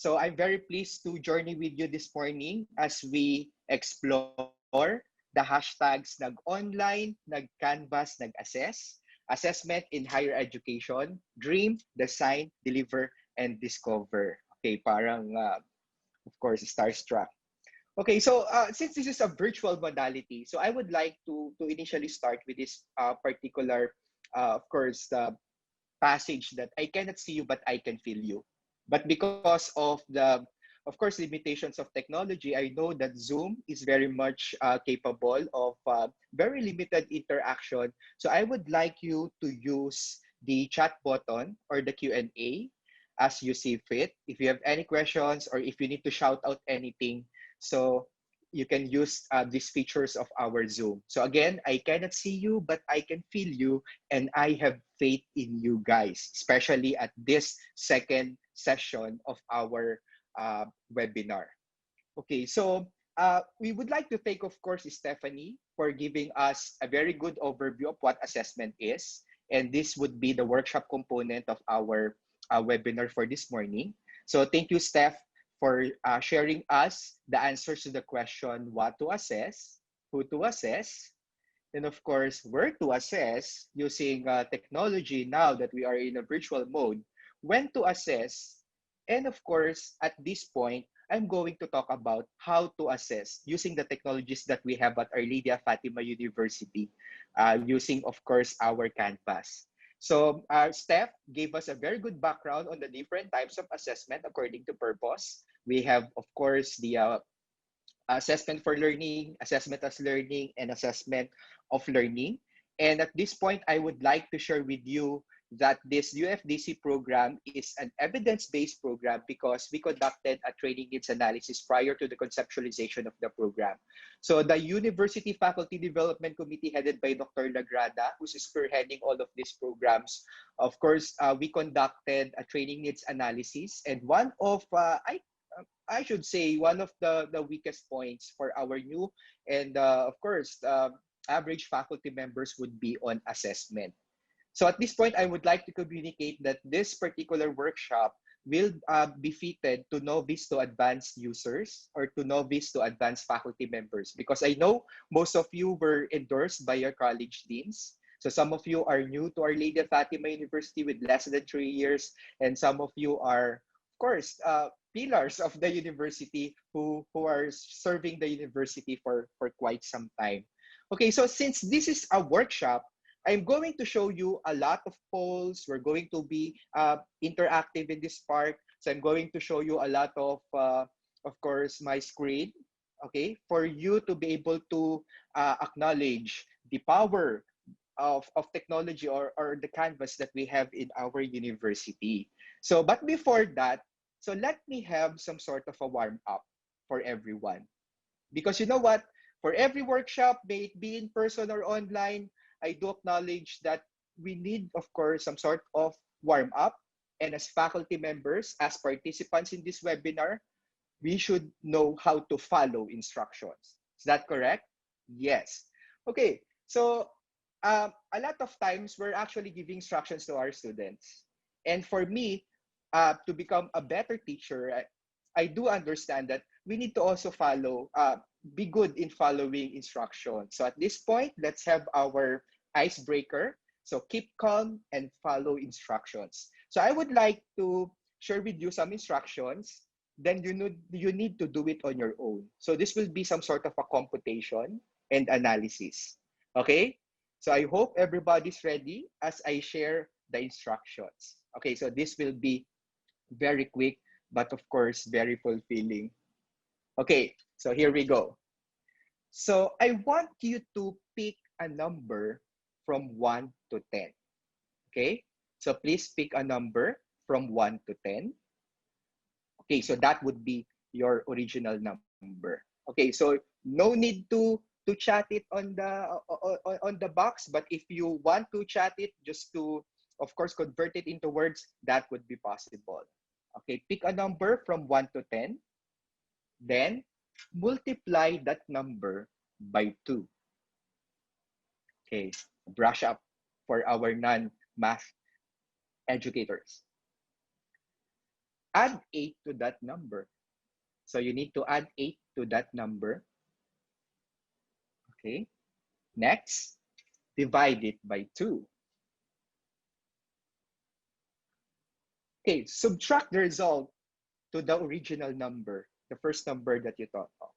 So I'm very pleased to journey with you this morning as we explore the hashtags nag-online, nag-canvas, nag-assess, assessment in higher education, dream, design, deliver, and discover. Okay, parang, of course, starstruck. Okay, so since this is a virtual modality, so I would like to initially start with this particular, of course, passage that I cannot see you, but I can feel you. But because of course, limitations of technology, I know that Zoom is very much capable of very limited interaction. So I would like you to use the chat button or the Q&A as you see fit. If you have any questions or if you need to shout out anything, so you can use these features of our Zoom. So again, I cannot see you, but I can feel you, and I have faith in you guys, especially at this second session of our webinar. Okay, so we would like to thank, of course, Stephanie for giving us a very good overview of what assessment is. And this would be the workshop component of our webinar for this morning. So thank you, Steph, for sharing us the answers to the question, what to assess, who to assess, and of course, where to assess using technology now that we are in a virtual mode, when to assess, and of course, at this point, I'm going to talk about how to assess using the technologies that we have at Our Lady of Fatima University, using, of course, our Canvas. So, Steph gave us a very good background on the different types of assessment according to purpose. We have, of course, the assessment for learning, assessment as learning, and assessment of learning. And at this point, I would like to share with you that this UFDC program is an evidence-based program because we conducted a training needs analysis prior to the conceptualization of the program. So the University Faculty Development Committee headed by Dr. Lagrada, who's spearheading all of these programs, of course, we conducted a training needs analysis. And one of, I should say, one of the weakest points for our new and, of course, average faculty members would be on assessment. So at this point, I would like to communicate that this particular workshop will be fitted to novice to advanced users or to novice to advanced faculty members, because I know most of you were endorsed by your college deans. So some of you are new to Our Lady of Fatima University with less than 3 years, and some of you are, of course, pillars of the university who are serving the university for quite some time. Okay, so since this is a workshop, I'm going to show you a lot of polls. We're going to be interactive in this part. So I'm going to show you a lot of course, my screen, okay, for you to be able to acknowledge the power of technology or the canvas that we have in our university. So, but before that, so let me have some sort of a warm up for everyone. Because you know what? For every workshop, may it be in person or online, I do acknowledge that we need, of course, some sort of warm up. And as faculty members, as participants in this webinar, we should know how to follow instructions. Is that correct? Yes. Okay. So a lot of times we're actually giving instructions to our students. And for me, to become a better teacher, I do understand that we need to also be good in following instructions. So at this point, let's have our icebreaker. So keep calm and follow instructions. So I would like to share with you some instructions. Then you need to do it on your own. So this will be some sort of a computation and analysis. Okay? So I hope everybody's ready as I share the instructions. Okay, so this will be very quick, but of course, very fulfilling. Okay, so here we go. So I want you to pick a number from 1 to 10. Okay, so please pick a number from 1 to 10. Okay, so that would be your original number. Okay, so no need to chat it on the box, but if you want to chat it just to, of course, convert it into words, that would be possible. Okay, pick a number from 1 to 10, then multiply that number by 2. Okay, brush up for our non-math educators. add 8 to that number. So you need to add 8 to that number. Okay. Next, divide it by 2. Okay, subtract the result to the original number, the first number that you thought of.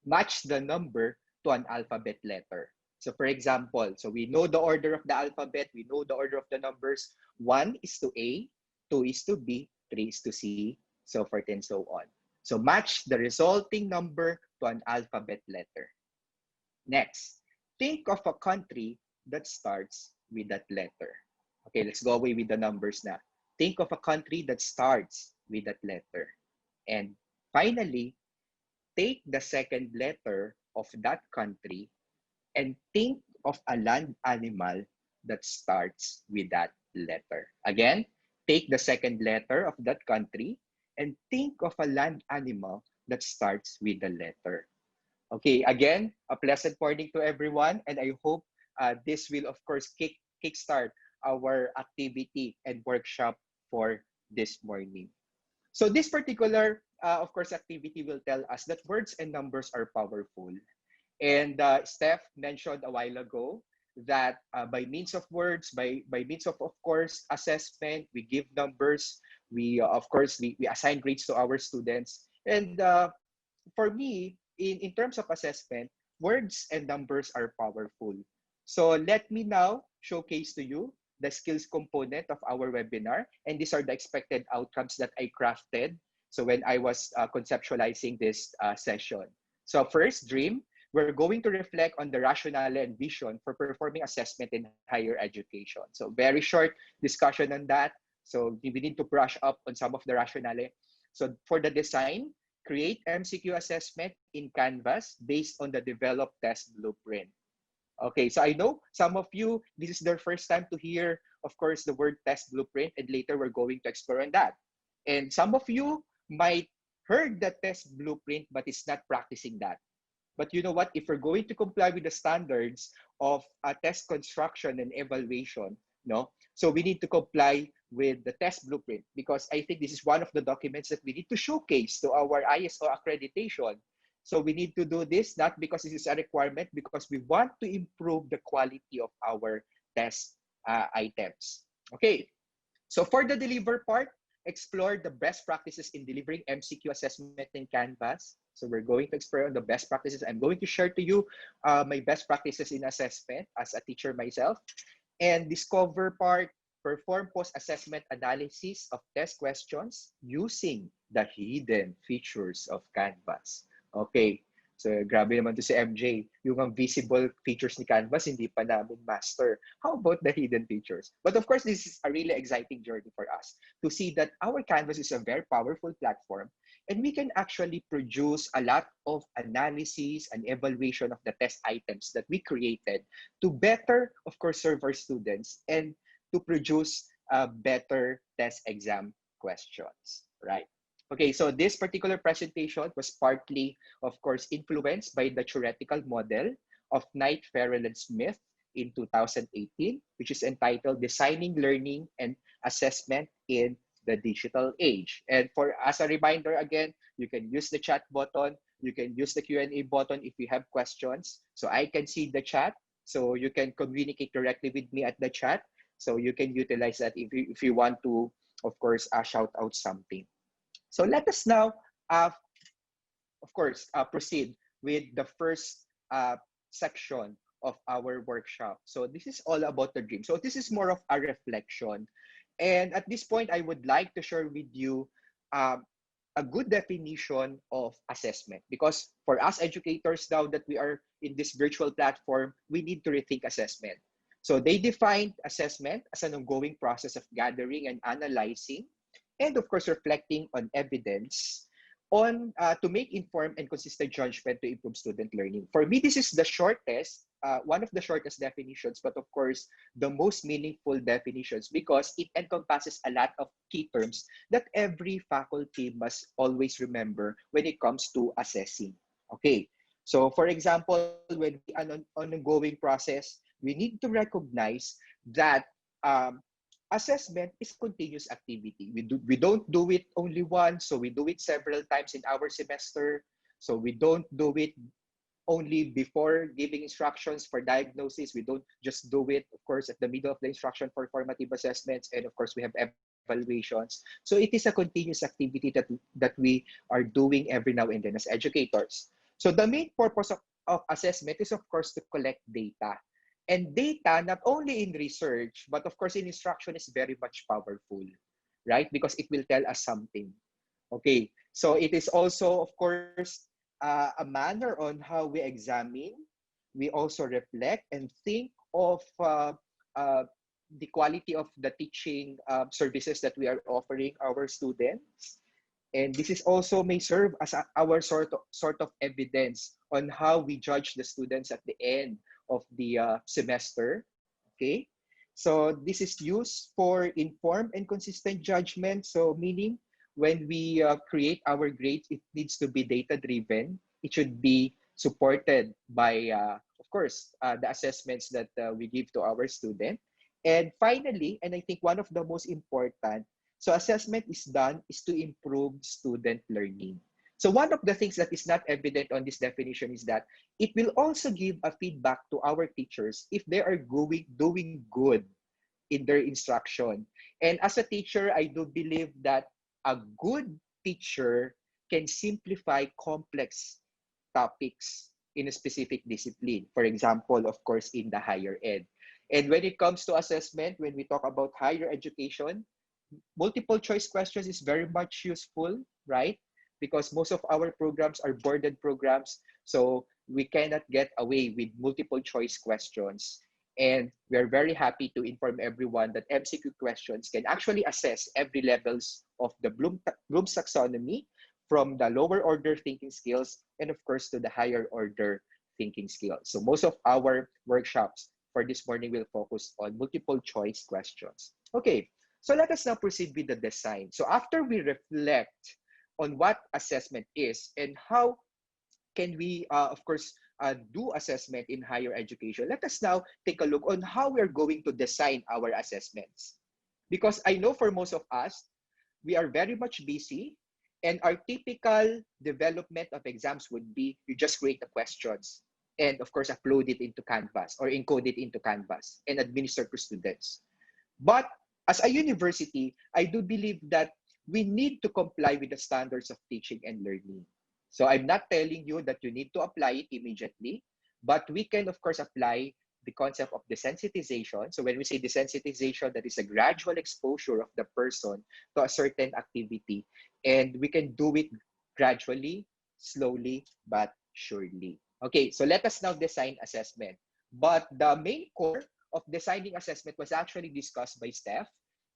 Match the number to an alphabet letter. So for example, so we know the order of the alphabet, we know the order of the numbers. 1 is to A, 2 is to B, 3 is to C, so forth and so on. So match the resulting number to an alphabet letter. Next, think of a country that starts with that letter. Okay, let's go away with the numbers now. Think of a country that starts with that letter. And finally, take the second letter of that country and think of a land animal that starts with that letter. Again, take the second letter of that country and think of a land animal that starts with the letter. Okay, again, a pleasant morning to everyone, and I hope this will, of course, kickstart our activity and workshop for this morning. So this particular, of course, activity will tell us that words and numbers are powerful. And Steph mentioned a while ago that by means of words, by means of course, assessment, we give numbers, we, of course, we assign grades to our students. And for me, in terms of assessment, words and numbers are powerful. So let me now showcase to you the skills component of our webinar. And these are the expected outcomes that I crafted. So when I was conceptualizing this session. So first, dream. We're going to reflect on the rationale and vision for performing assessment in higher education. So very short discussion on that. So we need to brush up on some of the rationale. So for the design, create MCQ assessment in Canvas based on the developed test blueprint. Okay, so I know some of you, this is their first time to hear, of course, the word test blueprint, and later we're going to explore on that. And some of you might heard the test blueprint, but is not practicing that. But you know what? If we're going to comply with the standards of test construction and evaluation, no, so we need to comply with the test blueprint, because I think this is one of the documents that we need to showcase to our ISO accreditation. So we need to do this not because this is a requirement, because we want to improve the quality of our test items. Okay, so for the deliver part, explore the best practices in delivering MCQ assessment in Canvas. So we're going to explore on the best practices. I'm going to share to you my best practices in assessment as a teacher myself. And discover part, perform post-assessment analysis of test questions using the hidden features of Canvas. Okay, so grabe naman to si MJ. Yung visible features ni Canvas, hindi pa namin master. How about the hidden features? But of course, this is a really exciting journey for us to see that our Canvas is a very powerful platform, and we can actually produce a lot of analysis and evaluation of the test items that we created to better, of course, serve our students and to produce better test exam questions, right? Okay, so this particular presentation was partly, of course, influenced by the theoretical model of Knight, Farrell, and Smith in 2018, which is entitled Designing Learning and Assessment in the Digital Age. And for as a reminder, again, you can use the chat button, you can use the Q&A button if you have questions. So I can see the chat, so you can communicate directly with me at the chat. So you can utilize that if you want to, of course, shout out something. So let us now, of course, proceed with the first section of our workshop. So this is all about the dream. So this is more of a reflection. And at this point, I would like to share with you a good definition of assessment. Because for us educators now that we are in this virtual platform, we need to rethink assessment. So they defined assessment as an ongoing process of gathering and analyzing, and of course, reflecting on evidence on to make informed and consistent judgment to improve student learning. For me, this is the shortest, one of the shortest definitions, but of course, the most meaningful definitions, because it encompasses a lot of key terms that every faculty must always remember when it comes to assessing. Okay, so for example, when we an ongoing process, we need to recognize that assessment is a continuous activity. We don't do it only once, so we do it several times in our semester. So we don't do it only before giving instructions for diagnosis. We don't just do it, of course, at the middle of the instruction for formative assessments. And of course, we have evaluations. So it is a continuous activity that we are doing every now and then as educators. So the main purpose of assessment is, of course, to collect data. And data, not only in research, but of course in instruction, is very much powerful, right? Because it will tell us something. Okay, so it is also, of course, a manner on how we examine. We also reflect and think of uh, the quality of the teaching services that we are offering our students. And this is also may serve as our sort of evidence on how we judge the students at the end of the semester. Okay, so this is used for informed and consistent judgment. So meaning when we create our grades, it needs to be data driven. It should be supported by, of course, the assessments that we give to our student. And finally, and I think one of the most important, so assessment is done is to improve student learning. So one of the things that is not evident on this definition is that it will also give a feedback to our teachers if they are doing good in their instruction. And as a teacher, I do believe that a good teacher can simplify complex topics in a specific discipline. For example, of course, in the higher ed. And when it comes to assessment, when we talk about higher education, multiple choice questions is very much useful, right? Because most of our programs are boarded programs, so we cannot get away with multiple choice questions. And we're very happy to inform everyone that MCQ questions can actually assess every levels of the Bloom's taxonomy, from the lower order thinking skills and of course to the higher order thinking skills. So most of our workshops for this morning will focus on multiple choice questions. Okay, so let us now proceed with the design. So after we reflect on what assessment is and how can we, of course, do assessment in higher education, let us now take a look on how we're going to design our assessments. Because I know for most of us, we are very much busy, and our typical development of exams would be you just create the questions and, of course, upload it into Canvas or encode it into Canvas and administer to students. But as a university, I do believe that we need to comply with the standards of teaching and learning. So I'm not telling you that you need to apply it immediately, but we can, of course, apply the concept of desensitization. So when we say desensitization, that is a gradual exposure of the person to a certain activity. And we can do it gradually, slowly, but surely. Okay, so let us now design assessment. But the main core of designing assessment was actually discussed by Steph.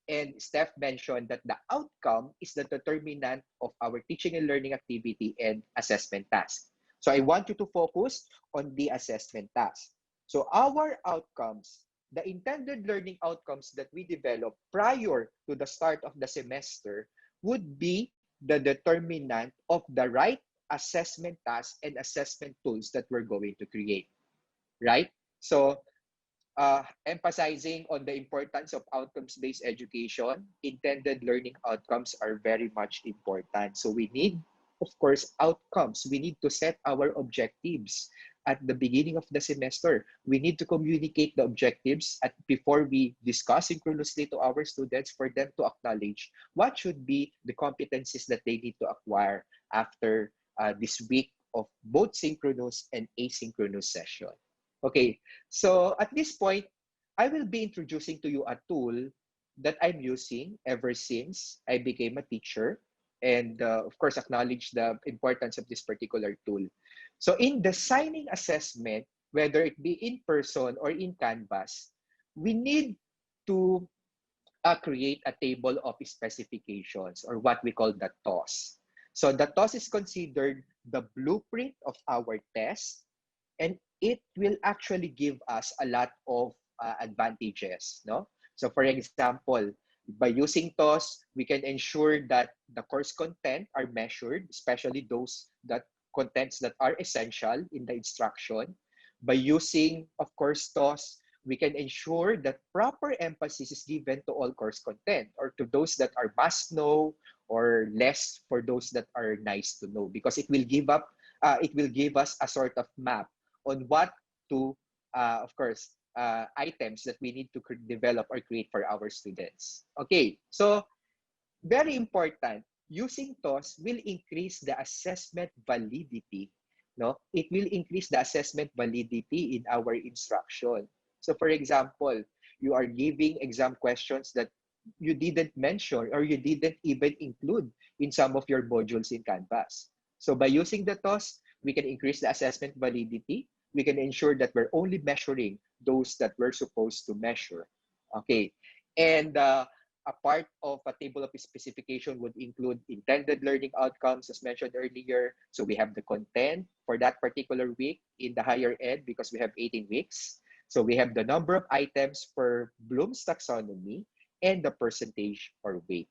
And Steph mentioned that the outcome is the determinant of our teaching and learning activity and assessment task. So I want you to focus on the assessment task. So our outcomes, the intended learning outcomes that we develop prior to the start of the semester would be the determinant of the right assessment task and assessment tools that we're going to create, right? So emphasizing on the importance of outcomes-based education, intended learning outcomes are very much important. So we need, of course, outcomes. We need to set our objectives at the beginning of the semester. We need to communicate the objectives before we discuss synchronously to our students for them to acknowledge what should be the competencies that they need to acquire after this week of both synchronous and asynchronous session. Okay, so at this point, I will be introducing to you a tool that I'm using ever since I became a teacher, and of course, acknowledge the importance of this particular tool. So in designing assessment, whether it be in person or in Canvas, we need to create a table of specifications, or what we call the TOS. So the TOS is considered the blueprint of our test, and it will actually give us a lot of advantages, no? So for example, by using TOS, we can ensure that the course content are measured, especially those that contents that are essential in the instruction. By using, of course, TOS, we can ensure that proper emphasis is given to all course content, or to those that are must know, or less for those that are nice to know, because it will give us a sort of map on what to of course items that we need to develop or create for our students. Okay, so very important, using TOS will increase the assessment validity. No, it will increase the assessment validity in our instruction. So for example, you are giving exam questions that you didn't mention or you didn't even include in some of your modules in Canvas. So by using the TOS, we can increase the assessment validity. We can ensure that we're only measuring those that we're supposed to measure. Okay, and a part of a table of specification would include intended learning outcomes, as mentioned earlier. So we have the content for that particular week in the higher ed, because we have 18 weeks. So we have the number of items for Bloom's taxonomy and the percentage or weight.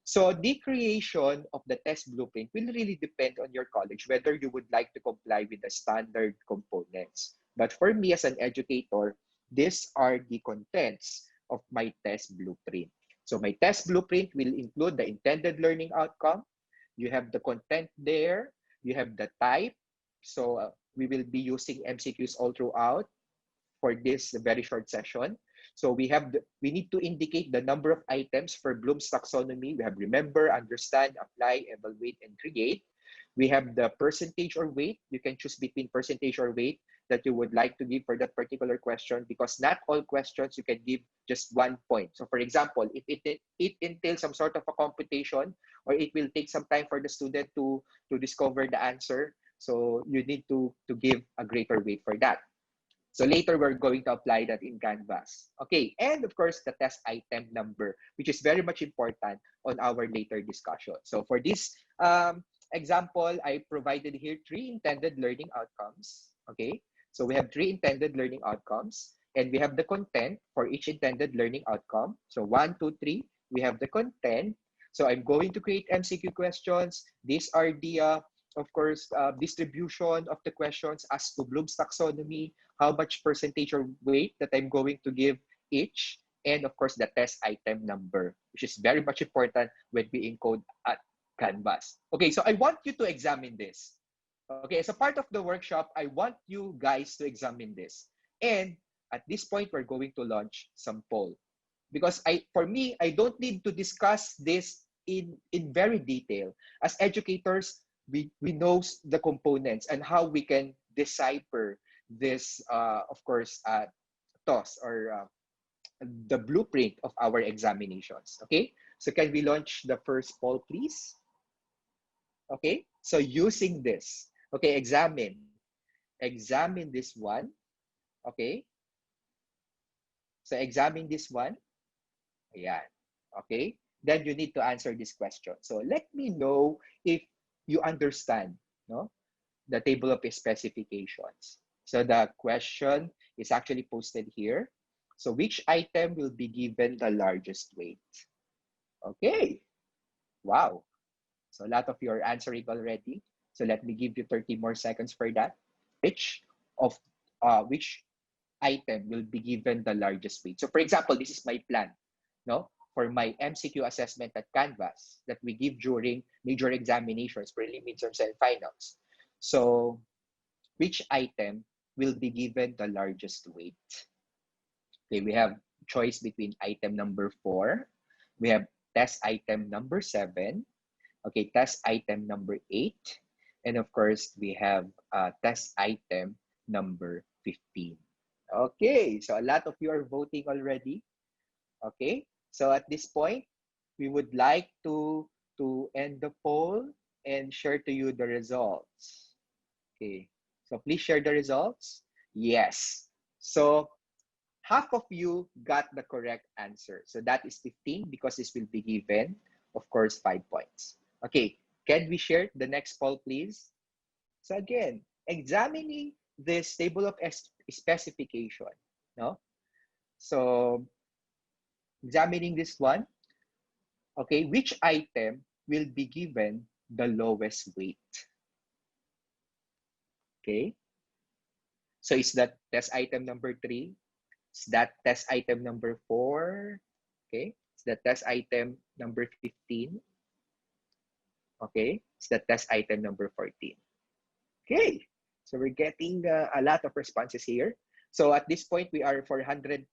So the creation of the test blueprint will really depend on your college, whether you would like to comply with the standard components. But for me as an educator, these are the contents of my test blueprint. So my test blueprint will include the intended learning outcome. You have the content there. You have the type. So we will be using MCQs all throughout for this very short session. So we need to indicate the number of items for Bloom's taxonomy. We have remember, understand, apply, evaluate, and create. We have the percentage or weight. You can choose between percentage or weight that you would like to give for that particular question, because not all questions you can give just 1 point. So for example, if it entails some sort of a computation, or it will take some time for the student to discover the answer, so you need to give a greater weight for that. So later, we're going to apply that in Canvas. Okay, and of course, the test item number, which is very much important on our later discussion. So for this example, I provided here 3 intended learning outcomes. Okay, so we have 3 intended learning outcomes, and we have the content for each intended learning outcome. So 1, 2, 3, we have the content. So I'm going to create MCQ questions. These are the of course, distribution of the questions as to Bloom's taxonomy, how much percentage or weight that I'm going to give each, and of course, the test item number, which is very much important when we encode at Canvas. Okay, so I want you to examine this. Okay, as a part of the workshop, I want you guys to examine this. And at this point, we're going to launch some poll. Because for me, I don't need to discuss this in very detail. As educators, we know the components and how we can decipher this, of course, TOS, or the blueprint of our examinations. Okay, so can we launch the first poll, please? Okay, so using this, okay, examine this one. Okay, so examine this one. Ayan. Okay, then you need to answer this question. So let me know if you understand, no, the table of specifications. So the question is actually posted here. So which item will be given the largest weight? Okay, wow. So a lot of you are answering already. So let me give you 30 more seconds for that. Which of which item will be given the largest weight? So for example, this is my plan, no, for my MCQ assessment at Canvas that we give during major examinations, prelim, midterms, and finals. So which item will be given the largest weight? Okay, we have choice between item number 4. We have test item number 7. Okay, test item number 8. And of course, we have test item number 15. Okay, so a lot of you are voting already. Okay, so at this point, we would like to end the poll and share to you the results. Okay, so please share the results. Yes, so half of you got the correct answer. So that is 15, because this will be given, of course, 5 points. Okay, can we share the next poll, please? So again, examining this table of specification, no? So examining this one, okay, which item will be given the lowest weight? Okay, so is that test item number 3, Is that test item number 4? Okay. Is that test item number 15? Okay. Is that test item number 14? Okay. So we're getting a lot of responses here. So at this point, we are 432.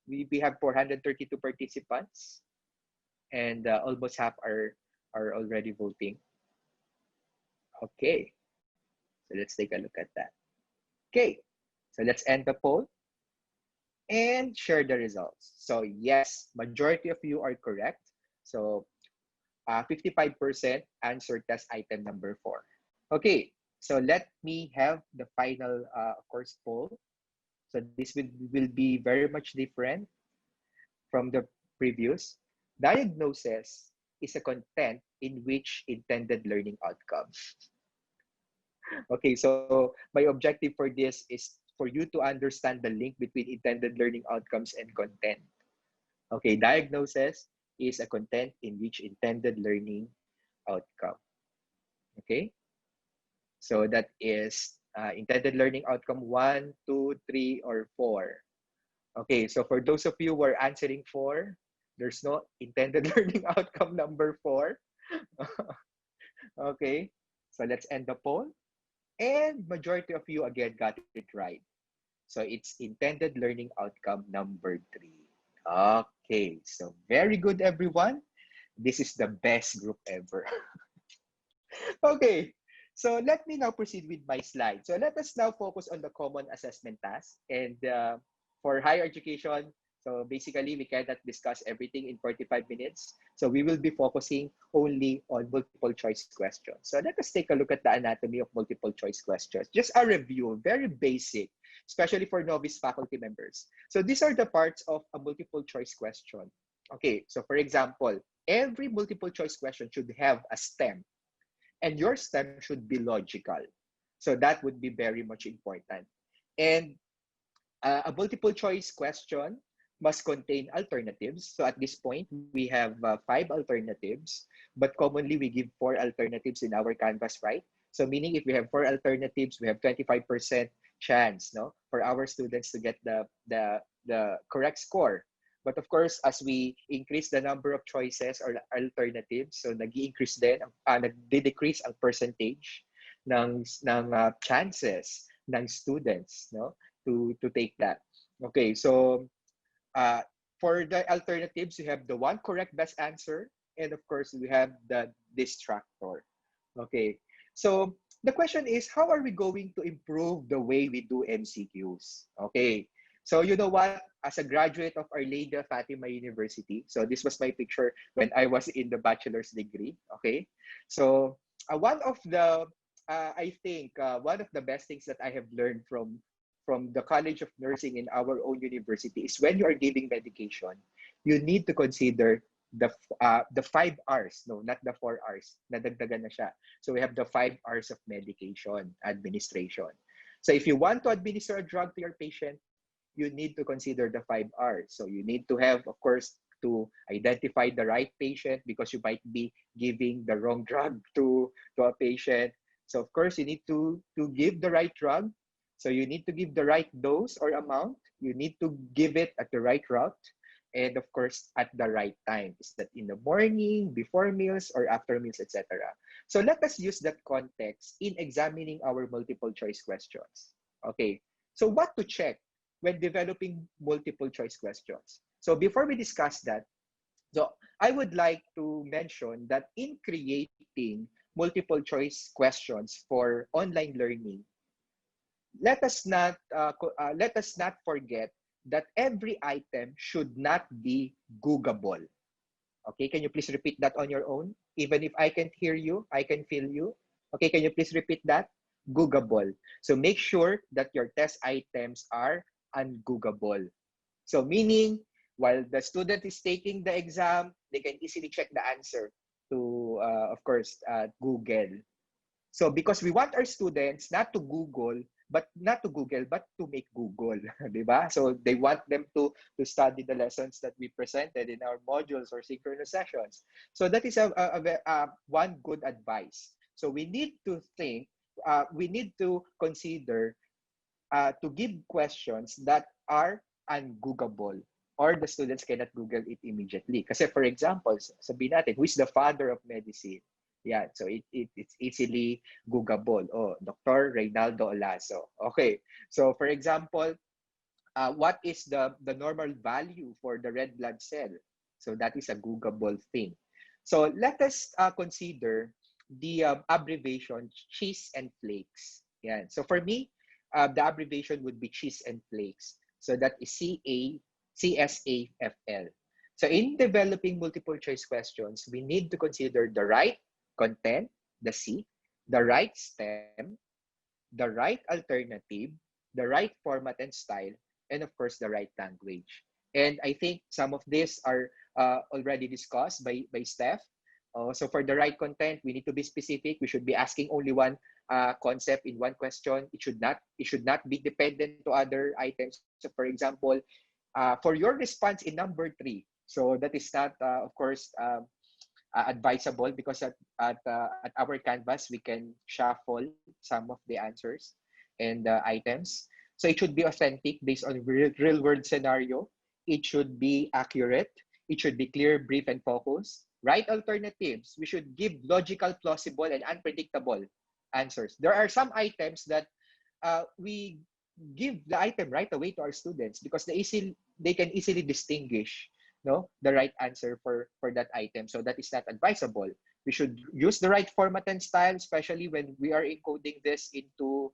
We have 432 participants, and almost half are already voting. Okay. So let's take a look at that. Okay. So let's end the poll and share the results. So yes, majority of you are correct. So 55% answered test item number 4. Okay, so let me have the final, of course, poll. So this will be very much different from the previous. Diagnosis is a content in which intended learning outcome. Okay, so my objective for this is for you to understand the link between intended learning outcomes and content. Okay, diagnosis is a content in which intended learning outcome. Okay, so that is intended learning outcome 1, 2, 3, or 4. Okay, so for those of you who are answering 4, there's no intended learning outcome number 4. Okay, so let's end the poll. And majority of you again got it right. So it's intended learning outcome number 3. Okay, so very good, everyone. This is the best group ever. Okay, so let me now proceed with my slide. So let us now focus on the common assessment task. And for higher education, so basically we cannot discuss everything in 45 minutes. So we will be focusing only on multiple choice questions. So let us take a look at the anatomy of multiple choice questions. Just a review, very basic, especially for novice faculty members. So these are the parts of a multiple choice question. Okay, so for example, every multiple choice question should have a stem, and your stem should be logical. So that would be very much important. And a multiple choice question must contain alternatives. So at this point, we have 5 alternatives, but commonly we give 4 alternatives in our Canvas, right? So meaning if we have 4 alternatives, we have 25% chance, no, for our students to get the correct score. But of course, as we increase the number of choices or alternatives, so nag-i-increase din, nagde-decrease ang percentage ng chances ng students, no, to take that. Okay, so for the alternatives, you have the one correct best answer, and of course, we have the distractor. Okay, so the question is, how are we going to improve the way we do MCQs? Okay, so you know what? As a graduate of Our Lady of Fatima University, so this was my picture when I was in the bachelor's degree. Okay, so one of the I think one of the best things that I have learned from the College of Nursing in our own university is when you are giving medication, you need to consider the 5 hours, no, not the 4 hours. Nadagdagan na siya. So we have the 5 hours of medication administration. So if you want to administer a drug to your patient, you need to consider the 5 hours. So you need to have, of course, to identify the right patient because you might be giving the wrong drug to a patient. So of course, you need to give the right drug. So you need to give the right dose or amount. You need to give it at the right route. And of course, at the right time. Is that in the morning, before meals, or after meals, etc. So let us use that context in examining our multiple choice questions. Okay, so what to check when developing multiple choice questions? So before we discuss that, so I would like to mention that in creating multiple choice questions for online learning, let us not forget that every item should not be Googleable. Okay, can you please repeat that on your own? Even if I can't hear you, I can feel you. Okay, can you please repeat that? Googleable. So make sure that your test items are ungoogleable. So meaning, while the student is taking the exam, they can easily check the answer to, of course, Google. So because we want our students not to Google, but to make Google, diba? So they want them to study the lessons that we presented in our modules or synchronous sessions. So that is one good advice. So we need to think, we need to consider to give questions that are ungoogable or the students cannot Google it immediately. Kasi for example, sabihin natin, who is the father of medicine? Yeah, so it's easily Googleable. Oh, Dr. Reynaldo Olaso. Okay, so for example, what is the normal value for the red blood cell? So that is a Googleable thing. So let us consider the abbreviation cheese and flakes. Yeah. So for me, the abbreviation would be cheese and flakes. So that is CSAFL. So in developing multiple choice questions, we need to consider the right content, the C, the right stem, the right alternative, the right format and style, and of course, the right language. And I think some of these are already discussed by Steph. So for the right content, we need to be specific. We should be asking only one concept in one question. It should not be dependent to other items. So for example, for your response in number three, so that is not, of course, advisable because at our canvas we can shuffle some of the answers and items. So it should be authentic based on real world scenario. It should be accurate. It should be clear, brief, and focused. Right alternatives. We should give logical, plausible, and unpredictable answers. There are some items that we give the item right away to our students because they can easily distinguish the right answer for that item. So that is not advisable. We should use the right format and style, especially when we are encoding this into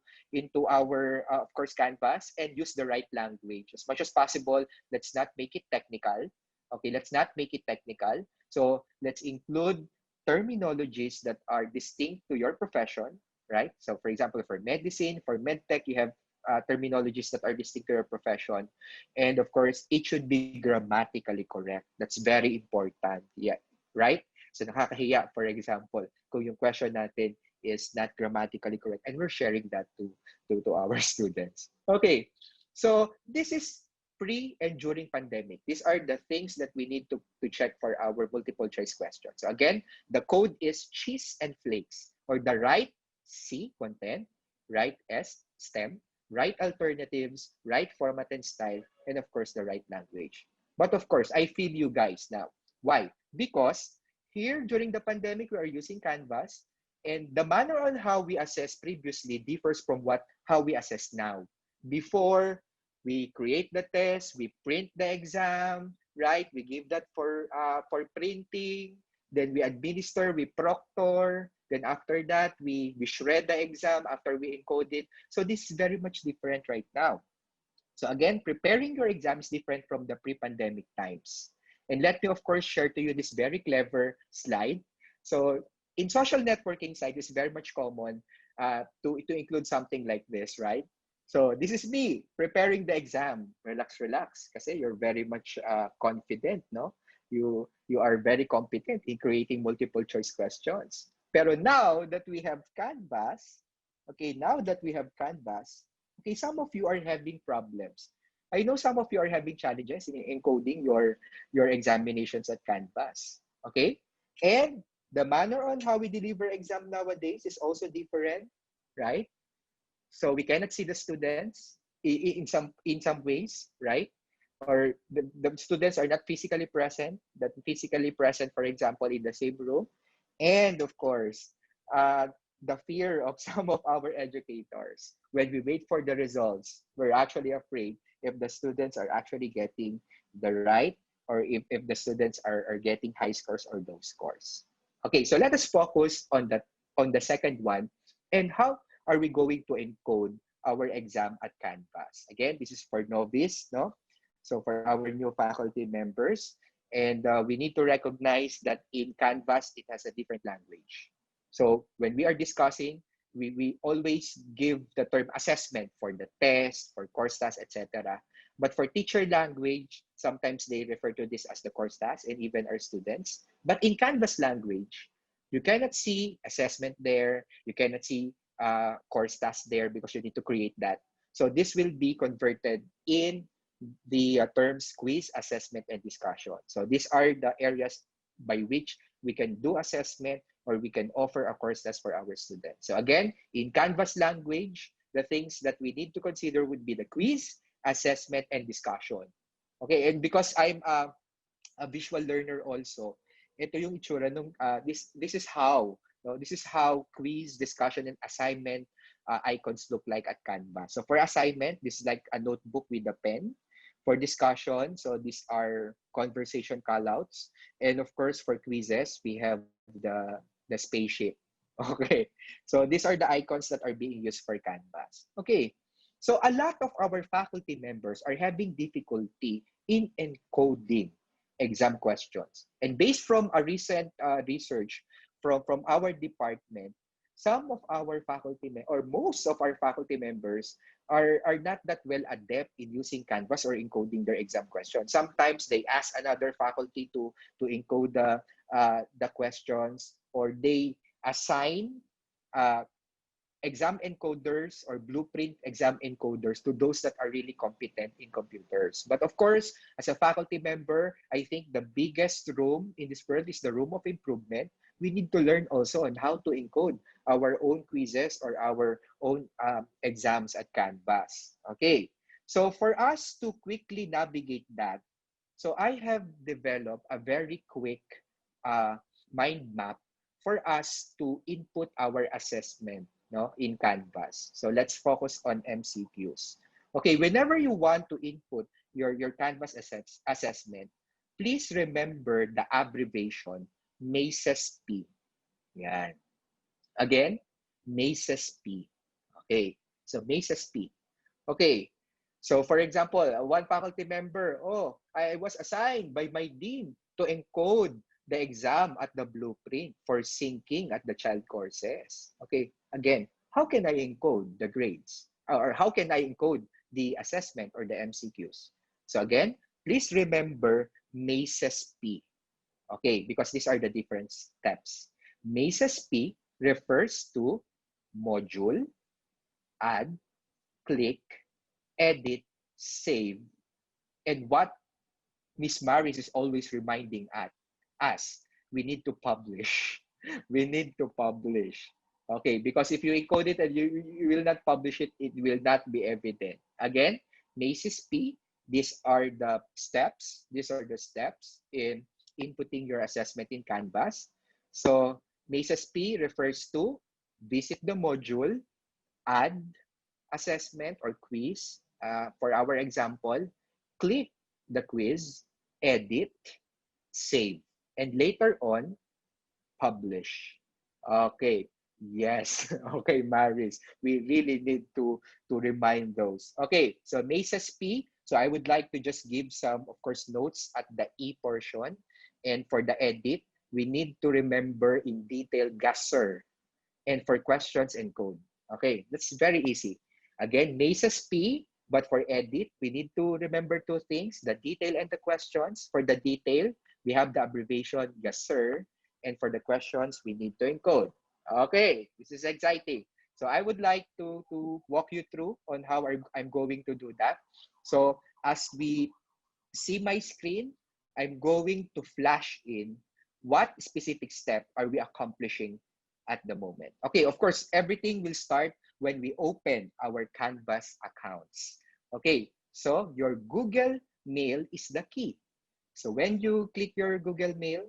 our of course canvas, and use the right language as much as possible. Let's not make it technical. Okay, let's not make it technical. So let's include terminologies that are distinct to your profession, right? So for example, for medicine, for medtech, you have terminologies that are distinct to your profession. And of course, it should be grammatically correct. That's very important. Yeah, right? So nakakahiya, for example, kung yung question natin is not grammatically correct and we're sharing that to our students. Okay, so this is pre and during pandemic. These are the things that we need to check for our multiple choice questions. So again, the code is cheese and flakes, or the right C, content, right S, stem, right alternatives, right format and style, and of course, the right language. But of course, I feel you guys now. Why? Because here during the pandemic, we are using Canvas, and the manner on how we assess previously differs from how we assess now. Before, we create the test, we print the exam, right? We give that for printing, then we administer, we proctor, then after that, we shred the exam after we encode it. So this is very much different right now. So again, preparing your exam is different from the pre-pandemic times. And let me, of course, share to you this very clever slide. So in social networking side, it's very much common to include something like this, right? So this is me preparing the exam. Relax, relax. Kasi you're very much confident, no? You are very competent in creating multiple choice questions. Pero now that we have Canvas, okay, some of you are having problems. I know some of you are having challenges in encoding your examinations at Canvas. Okay? And the manner on how we deliver exam nowadays is also different, right? So we cannot see the students in some ways, right? Or the students are not physically present, for example, in the same room. And of course, the fear of some of our educators, when we wait for the results, we're actually afraid if the students are actually getting the right, or if the students are getting high scores or low scores. Okay, so let us focus on the second one, and how are we going to encode our exam at Canvas. Again, this is for novice, no? So for our new faculty members, and we need to recognize that in Canvas, it has a different language. So when we are discussing, we always give the term assessment for the test, for course task, etc. But for teacher language, sometimes they refer to this as the course task, and even our students. But in Canvas language, you cannot see assessment there. You cannot see course task there because you need to create that. So this will be converted in the terms quiz, assessment, and discussion. So these are the areas by which we can do assessment or we can offer a course test for our students. So again, in Canvas language, the things that we need to consider would be the quiz, assessment, and discussion. Okay, and because I'm a visual learner also, ito yung itsura nung this is how, no, this is how quiz, discussion, and assignment icons look like at Canva. So for assignment, this is like a notebook with a pen. For discussion, so these are conversation callouts, and of course for quizzes, we have the spaceship. Okay, so these are the icons that are being used for Canvas. Okay, so a lot of our faculty members are having difficulty in encoding exam questions. And based from a recent research from our department, some of our or most of our faculty members are not that well adept in using Canvas or encoding their exam questions. Sometimes they ask another faculty to encode the questions, or they assign uh, exam encoders or blueprint exam encoders to those that are really competent in computers. But of course, as a faculty member, I think the biggest room in this world is the room of improvement. We need to learn also on how to encode our own quizzes or our own exams at Canvas. Okay, so for us to quickly navigate that, so I have developed a very quick uh, mind map for us to input our assessment, no, in Canvas. So let's focus on MCQs. Okay, whenever you want to input your Canvas assessment, please remember the abbreviation MACES-P. Yan. Again, MACES-P. Okay, so MACES-P. Okay. So for example, one faculty member, oh, I was assigned by my dean to encode the exam at the blueprint for syncing at the child courses. Okay. Again, how can I encode the grades? Or how can I encode the assessment or the MCQs? So again, please remember MACES-P. Okay, because these are the different steps. MACES-P refers to module, add, click, edit, save, and what Miss Maris is always reminding us, we need to publish. We need to publish. Okay, because if you encode it and you will not publish it, it will not be evident. Again, MACES P, these are the steps. These are the steps in inputting your assessment in Canvas. So MACES P refers to visit the module, add assessment or quiz. For our example, click the quiz, edit, save, and later on, publish. Okay. Yes. Okay, Maris. We really need to remind those. Okay. So MACES P. So I would like to just give some, of course, notes at the E portion. And for the edit, we need to remember in detail GASR. And for questions and code. Okay, that's very easy. Again, MACES P, but for edit, we need to remember two things, the detail and the questions. For the detail, we have the abbreviation GASR, and for the questions, we need to encode. Okay, this is exciting. So I would like to walk you through on how I'm going to do that. So as we see my screen, I'm going to flash in what specific step are we accomplishing at the moment. Okay, of course, everything will start when we open our Canvas accounts. Okay, so your Google Mail is the key. So when you click your Google Mail,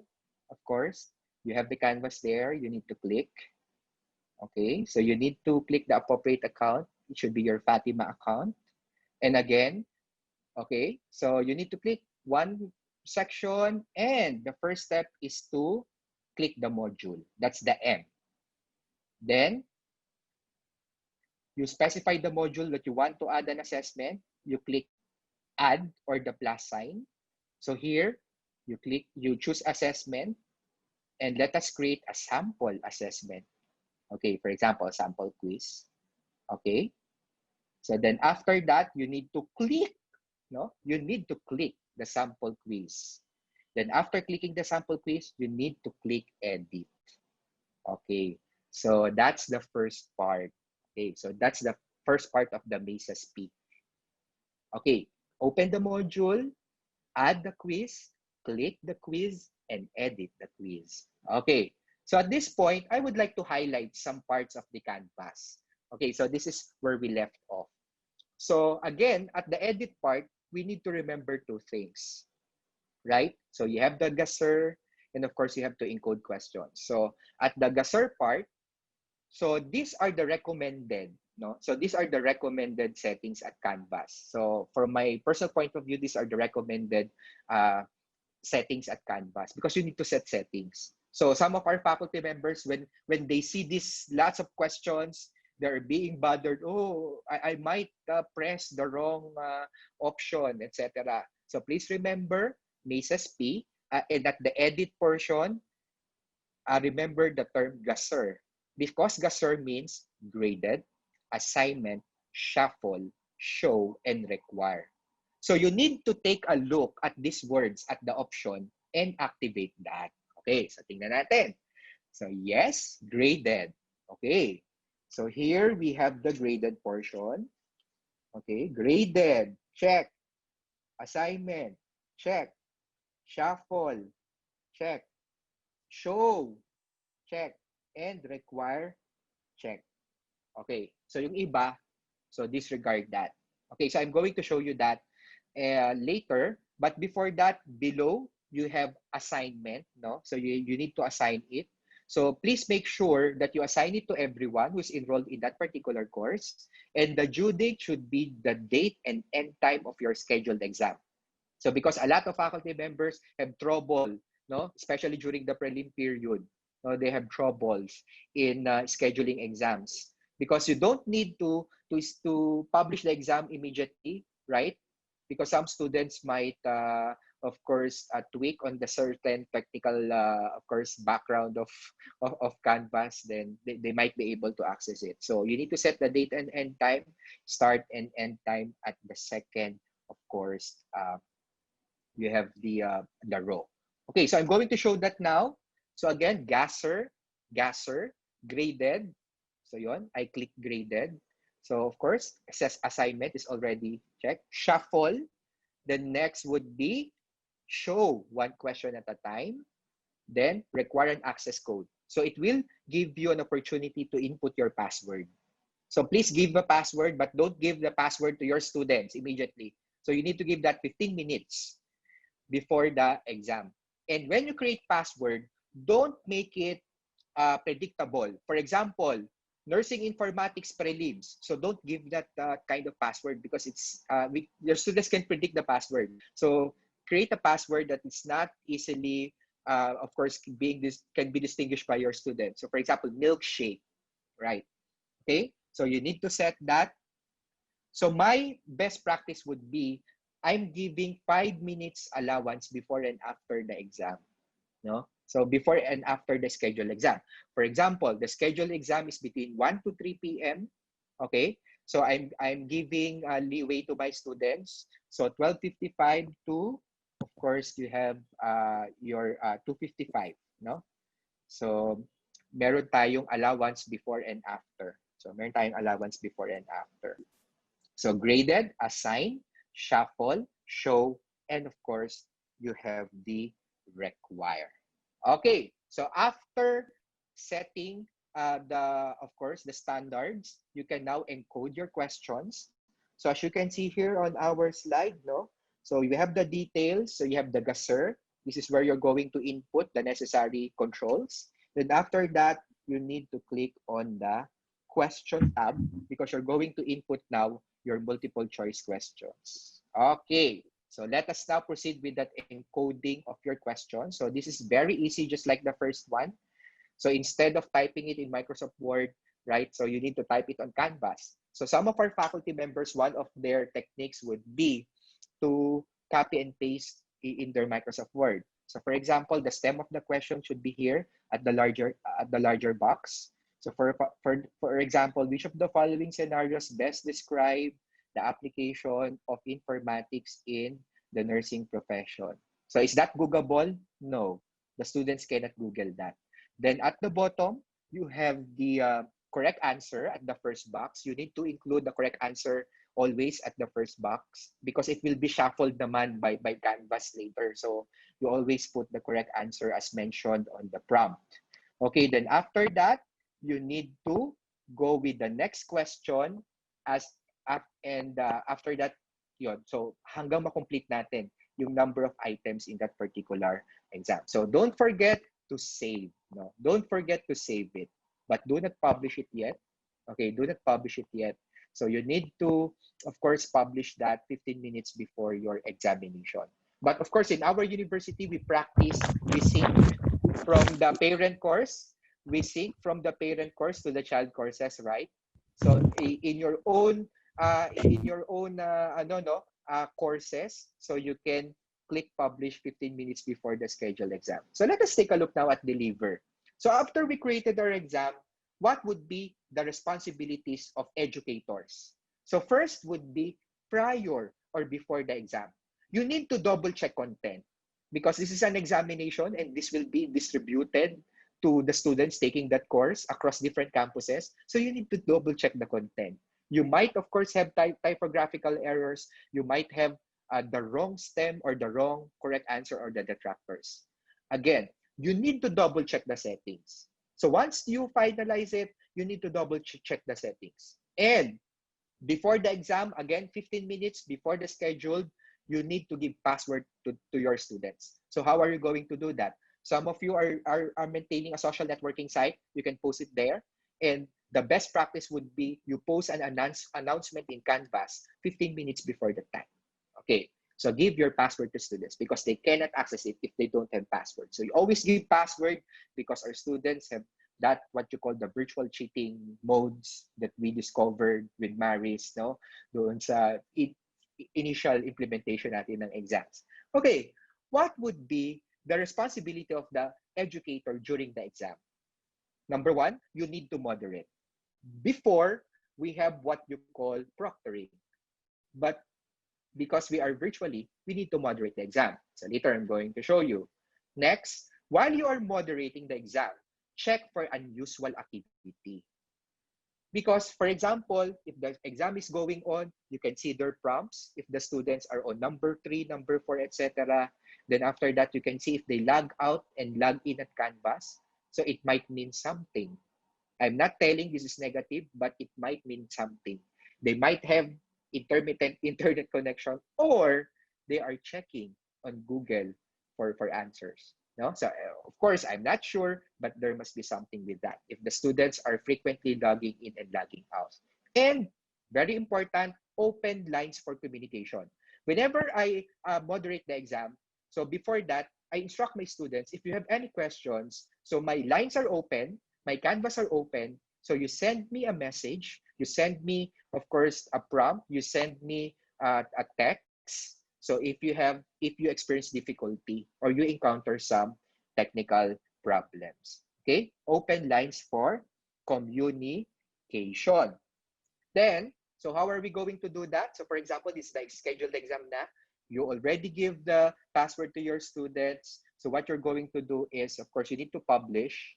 of course, you have the Canvas there. You need to click. Okay, so you need to click the appropriate account. It should be your Fatima account. And again, okay, so you need to click one section, and the first step is to click the module. That's the M. Then you specify the module that you want to add an assessment. You click add or the plus sign. So here you choose assessment, and let us create a sample assessment. Okay, for example, sample quiz. Okay, so then after that, you need to click, no? You need to click the sample quiz. Then after clicking the sample quiz, you need to click edit. Okay, so that's the first part. Okay, so that's the first part of the MACES P. Okay, open the module, add the quiz, click the quiz, and edit the quiz. Okay, so at this point, I would like to highlight some parts of the Canvas. Okay, so this is where we left off. So again, at the edit part, we need to remember two things, right? So you have the gasser, and of course, you have to encode questions. So at the gasser part, so these are the recommended, no? So these are the recommended settings at Canvas. So from my personal point of view, these are the recommended uh, settings at Canvas because you need to set settings. So some of our faculty members, when they see these lots of questions, they're being bothered. Oh, I might press the wrong option, etc. So please remember Maces P, and at the edit portion, remember the term gasser because gasser means graded, assignment, shuffle, show, and require. So you need to take a look at these words at the option and activate that. Okay, so tingnan natin. So yes, graded. Okay, so here we have the graded portion. Okay, graded, check. Assignment, check. Shuffle, check. Show, check. And require, check. Okay, so yung iba, so disregard that. Okay, so I'm going to show you that later. But before that, below, you have assignment, no? So you need to assign it. So please make sure that you assign it to everyone who's enrolled in that particular course. And the due date should be the date and end time of your scheduled exam. So because a lot of faculty members have trouble, no, especially during the prelim period, no, they have troubles in scheduling exams because you don't need to publish the exam immediately, right? Because some students might, of course, tweak on the certain technical, of course, background of Canvas, then they might be able to access it. So you need to set the date and end time, start and end time at the second, of course, you have the row. Okay, so I'm going to show that now. So again, gasser, graded. So yon, I click graded. So of course, says assignment is already checked. Shuffle. The next would be show one question at a time. Then require an access code. So it will give you an opportunity to input your password. So please give a password, but don't give the password to your students immediately. So you need to give that 15 minutes before the exam. And when you create password, don't make it predictable. For example, nursing informatics prelims. So don't give that kind of password because your students can predict the password. So create a password that is not easily, of course, can be distinguished by your students. So for example, milkshake, right? Okay, so you need to set that. So my best practice would be I'm giving 5 minutes allowance before and after the exam. No? So before and after the scheduled exam. For example, the scheduled exam is between 1 to 3 p.m. Okay? So I'm giving leeway to my students. So 12:55 to, of course, you have your 2:55. No? So meron tayong allowance before and after. So meron tayong allowance before and after. So graded, assign, shuffle, show, and of course, you have the require. Okay, so after setting of course, the standards, you can now encode your questions. So as you can see here on our slide, no? So you have the details. So you have the gasser. This is where you're going to input the necessary controls. Then after that, you need to click on the question tab because you're going to input now your multiple choice questions. Okay, so let us now proceed with that encoding of your question. So this is very easy, just like the first one. So instead of typing it in Microsoft Word, right, so you need to type it on Canvas. So some of our faculty members, one of their techniques would be to copy and paste in their Microsoft Word. So for example, the stem of the question should be here at the larger box. So for example, which of the following scenarios best describe the application of informatics in the nursing profession? So is that Googleable? No, the students cannot Google that. Then at the bottom, you have the correct answer at the first box. You need to include the correct answer always at the first box because it will be shuffled naman by Canvas later. So you always put the correct answer as mentioned on the prompt. Okay, then after that, you need to go with the next question as And after that, yun. So hanggang ma-complete natin yung number of items in that particular exam. So don't forget to save. No? Don't forget to save it. But do not publish it yet. Okay, do not publish it yet. So you need to, of course, publish that 15 minutes before your examination. But of course, in our university, we sync from the parent course, we sync from the parent course to the child courses, right? So in your own ano no courses, so you can click publish 15 minutes before the scheduled exam. So let us take a look now at deliver. So after we created our exam, what would be the responsibilities of educators? So first would be prior or before the exam. You need to double check content because this is an examination and this will be distributed to the students taking that course across different campuses. So you need to double check the content. You might, of course, have typographical errors. You might have the wrong stem or the wrong correct answer or the detractors. Again, you need to double check the settings. So once you finalize it, you need to double check the settings. And before the exam, again, 15 minutes before the scheduled, you need to give password to your students. So how are you going to do that? Some of you are maintaining a social networking site. You can post it there. And the best practice would be you post an announcement in Canvas 15 minutes before the time. Okay, so give your password to students because they cannot access it if they don't have password. So you always give password because our students have that what you call the virtual cheating modes that we discovered with Maris, no? Doon sa initial implementation natin ng exams. Okay, what would be the responsibility of the educator during the exam? Number one, you need to moderate. Before, we have what you call proctoring. But because we are virtually, we need to moderate the exam. So later, I'm going to show you. Next, while you are moderating the exam, check for unusual activity. Because, for example, if the exam is going on, you can see their prompts. If the students are on number 3, number 4, etc., then after that, you can see if they log out and log in at Canvas. So it might mean something. I'm not telling this is negative, but it might mean something. They might have intermittent internet connection, or they are checking on Google for answers. No? So, of course, I'm not sure, but there must be something with that. If the students are frequently logging in and logging out. And very important, open lines for communication. Whenever I moderate the exam, so before that, I instruct my students, if you have any questions, so my lines are open, my canvas are open, so you send me a message, you send me, of course, a prompt, you send me a text. So if you experience difficulty or you encounter some technical problems. Okay? Open lines for communication. Then, so how are we going to do that? So for example, this is like scheduled exam na. You already give the password to your students. So what you're going to do is, of course, you need to publish.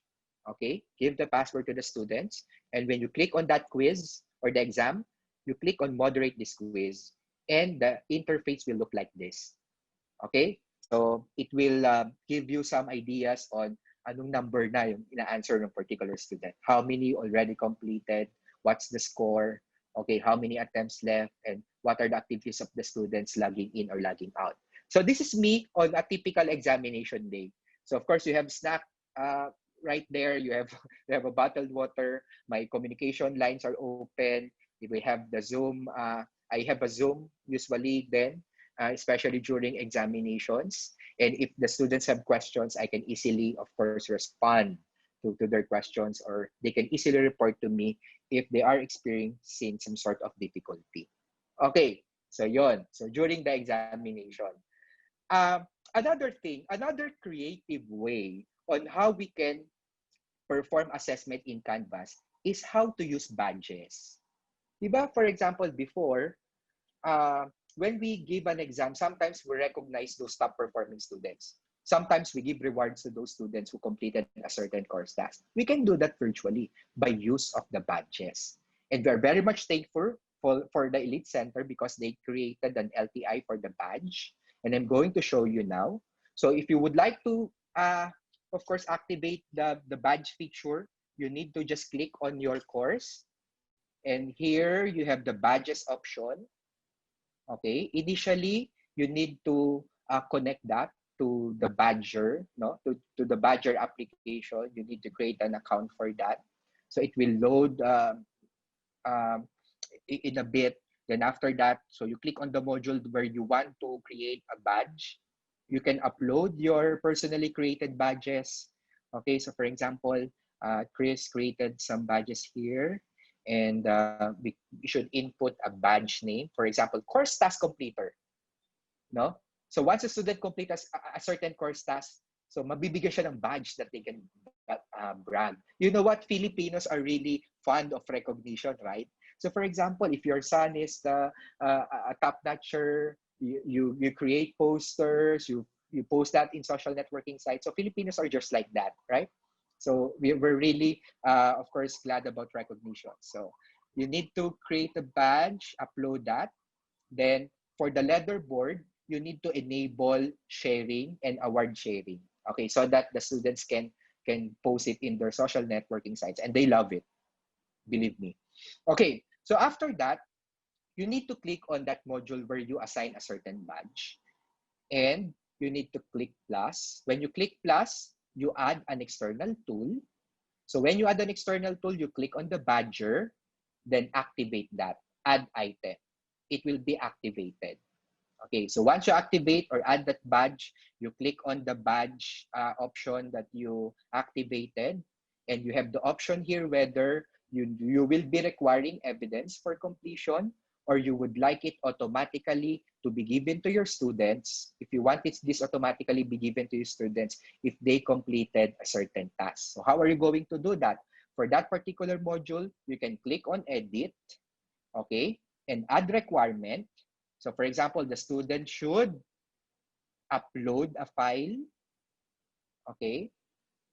Okay? Give the password to the students. And when you click on that quiz or the exam, you click on moderate this quiz. And the interface will look like this. Okay? So it will give you some ideas on anong number na yung ina-answer ng particular student. How many already completed? What's the score? Okay, how many attempts left? And what are the activities of the students logging in or logging out? So this is me on a typical examination day. So of course, you have snack right there. You have you have a bottled water. My communication lines are open. If we have the Zoom, I have a Zoom usually then, especially during examinations. And if the students have questions, I can easily, of course, respond to their questions, or they can easily report to me if they are experiencing some sort of difficulty. Okay, so yon. So during the examination. Another thing, another creative way on how we can perform assessment in Canvas is how to use badges. Diba? For example, before, when we give an exam, sometimes we recognize those top performing students. Sometimes we give rewards to those students who completed a certain course task. We can do that virtually by use of the badges. And we're very much thankful for the Elite Center because they created an LTI for the badge. And I'm going to show you now. So if you would like to, of course, activate the badge feature, you need to just click on your course. And here you have the badges option. Okay, initially you need to connect that to the Badger, no, to the Badger application. You need to create an account for that. So it will load um, in a bit. Then after that, so you click on the module where you want to create a badge. You can upload your personally created badges. Okay, so for example, Chris created some badges here, and we should input a badge name. For example, course task completer. No? So once a student completes a certain course task, so mabibigyan siya ng badge that they can brag. You know what? Filipinos are really fond of recognition, right? So for example, if your son is a top notcher, you create posters, you post that in social networking sites. So Filipinos are just like that, right? So we're really, of course, glad about recognition. So you need to create a badge, upload that. Then for the leaderboard, you need to enable sharing and award sharing. Okay, so that the students can post it in their social networking sites, and they love it, believe me. Okay, so after that, you need to click on that module where you assign a certain badge, and you need to click plus. When you click plus, you add an external tool. So when you add an external tool, you click on the badger, then activate that, add item. It will be activated. Okay, so once you activate or add that badge, you click on the badge option that you activated, and you have the option here whether you will be requiring evidence for completion, or you would like it automatically to be given to your students. If you want it, this automatically be given to your students if they completed a certain task. So how are you going to do that? For that particular module, you can click on edit, okay, and add requirement. So for example, the student should upload a file, okay?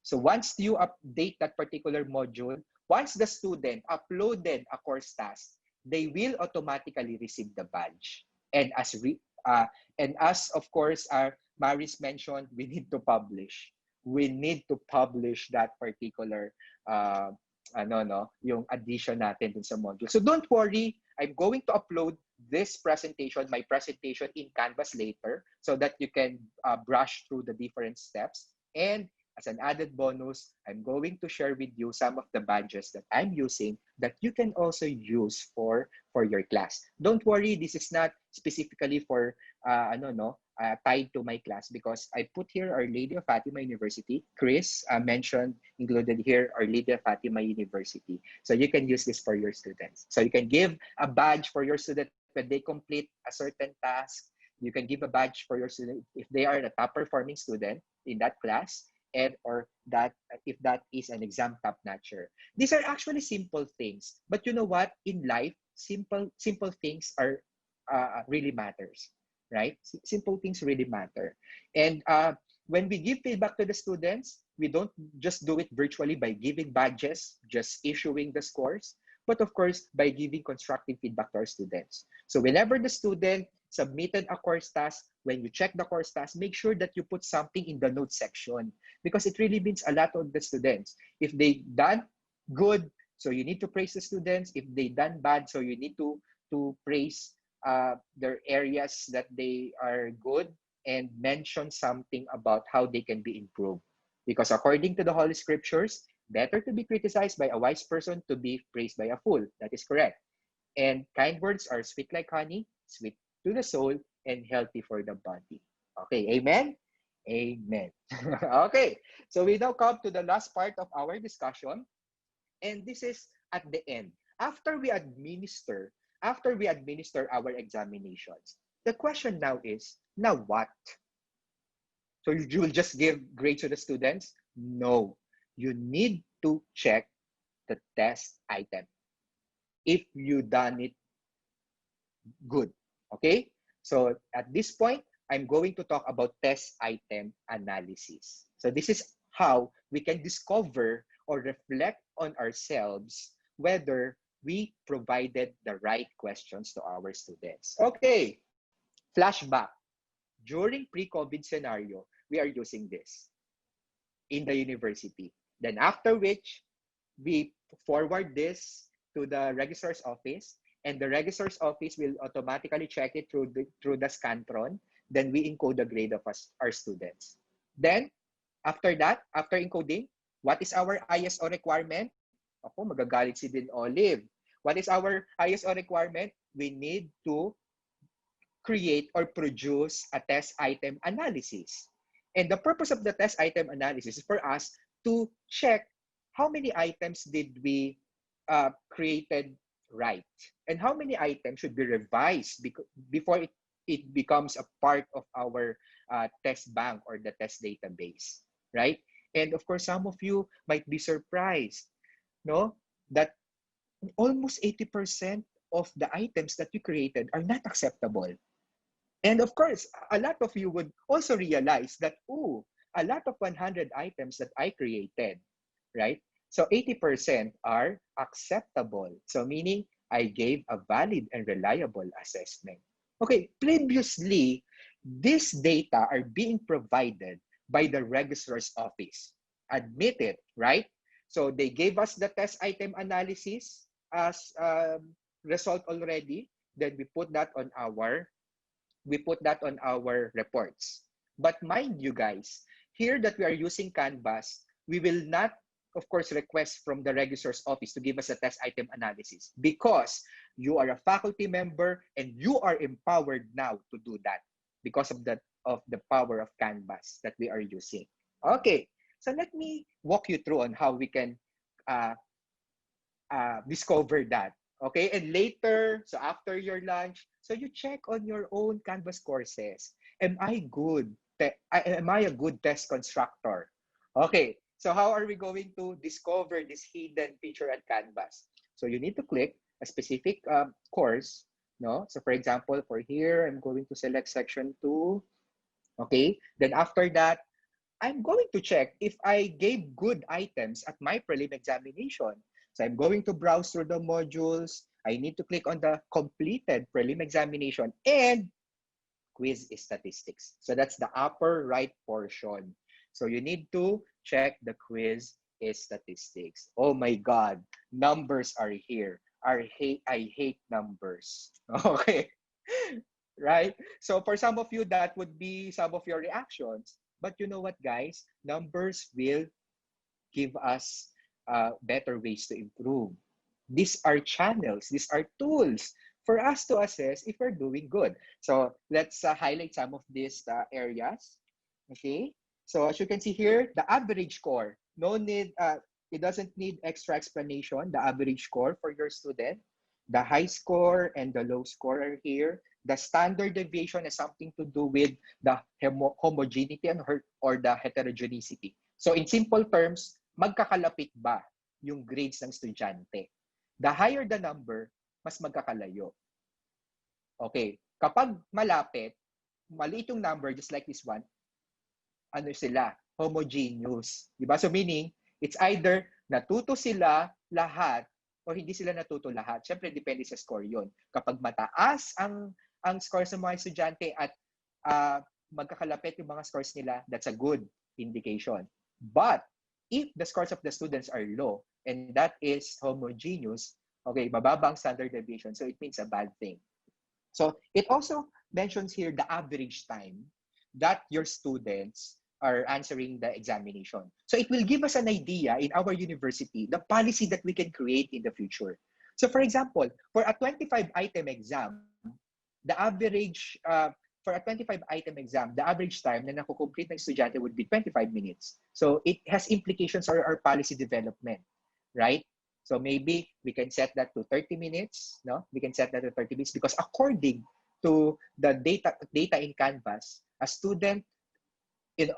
So once you update that particular module, once the student uploaded a course task, they will automatically receive the badge. And uh, as of course, our Maris mentioned, we need to publish. We need to publish that particular yung addition natin dun sa module. So don't worry, I'm going to upload this presentation, my presentation in Canvas later so that you can brush through the different steps. And as an added bonus, I'm going to share with you some of the badges that I'm using that you can also use for your class. Don't worry, this is not specifically for tied to my class, because I put here Our Lady of Fatima University. Chris mentioned, included here, Our Lady of Fatima University. So you can use this for your students. So you can give a badge for your student when they complete a certain task. You can give a badge for your student if they are a top performing student in that class, and or that if that is an exam top notcher. These are actually simple things, but you know what? In life, simple things are really matters, right? Simple things really matter. And when we give feedback to the students, we don't just do it virtually by giving badges, just issuing the scores, but of course by giving constructive feedback to our students. So whenever the student submitted a course task, when you check the course task, make sure that you put something in the notes section, because it really means a lot of the students. If they done good, so you need to praise the students. If they done bad, so you need to praise their areas that they are good, and mention something about how they can be improved. Because according to the Holy Scriptures, better to be criticized by a wise person to be praised by a fool. That is correct. And kind words are sweet like honey, sweet to the soul, and healthy for the body. Okay, amen? Amen. Okay, so we now come to the last part of our discussion, and this is at the end. After we administer our examinations, the question now is, now what? So you will just give grades to the students? No. You need to check the test item if you done it good. Okay? So at this point, I'm going to talk about test item analysis. So this is how we can discover or reflect on ourselves whether we provided the right questions to our students. Okay, flashback. During pre-COVID scenario, we are using this in the university. Then after which, we forward this to the registrar's office, and the registrar's office will automatically check it through the Scantron. Then we encode the grade of us, our students. Then, after that, after encoding, what is our ISO requirement? Ako, magagalit si Din Olive. What is our ISO requirement? We need to create or produce a test item analysis. And the purpose of the test item analysis is for us to check how many items did we created right, and how many items should be revised before it becomes a part of our test bank or the test database, right? And of course, some of you might be surprised, no, that almost 80% of the items that you created are not acceptable. And of course, a lot of you would also realize that, oh, a lot of 100 items that I created, right? So 80% are acceptable. So meaning I gave a valid and reliable assessment. Okay, previously, these data are being provided by the registrar's office. Admit it, right? So they gave us the test item analysis as result already. Then we put that on our reports. But mind you guys, here that we are using Canvas, we will not, of course, request from the registrar's office to give us a test item analysis because you are a faculty member and you are empowered now to do that because of the power of Canvas that we are using. Okay, so let me walk you through on how we can uh, discover that. Okay, and later, so after your lunch, so you check on your own Canvas courses. Am I good? Am I a good test constructor? Okay, so how are we going to discover this hidden feature at Canvas? So you need to click a specific course, no? So for example, for here, I'm going to select section 2. Okay, then after that, I'm going to check if I gave good items at my prelim examination. So I'm going to browse through the modules. I need to click on the completed prelim examination and quiz statistics. So that's the upper right portion. So you need to check the quiz statistics. Oh my God, numbers are here. I hate numbers. Okay, right? So for some of you, that would be some of your reactions. But you know what, guys? Numbers will give us better ways to improve. These are channels, these are tools for us to assess if we're doing good. So let's highlight some of these areas. Okay. So as you can see here, the average score. No need, it doesn't need extra explanation. The average score for your student. The high score and the low score are here. The standard deviation has something to do with the homogeneity or the heterogeneity. So in simple terms, magkakalapit ba yung grades ng estudyante? The higher the number, mas magkakalayo. Okay, kapag malapit, maliit yung number, just like this one, ano sila? Homogeneous. Diba? So meaning, it's either natuto sila lahat o hindi sila natuto lahat. Siyempre, depende sa score yon. Kapag mataas ang scores ng mga estudyante at magkakalapit yung mga scores nila, that's a good indication. But if the scores of the students are low and that is homogeneous, okay, mababa ang standard deviation, so it means a bad thing. So it also mentions here the average time that your students are answering the examination. So it will give us an idea in our university, the policy that we can create in the future. So for example, for a 25-item exam, the average, for a 25-item exam, the average time na nakukomplete ng estudyante would be 25 minutes. So it has implications on our policy development, right? So maybe we can set that to 30 minutes, no? We can set that to 30 minutes because according to the data in Canvas, a student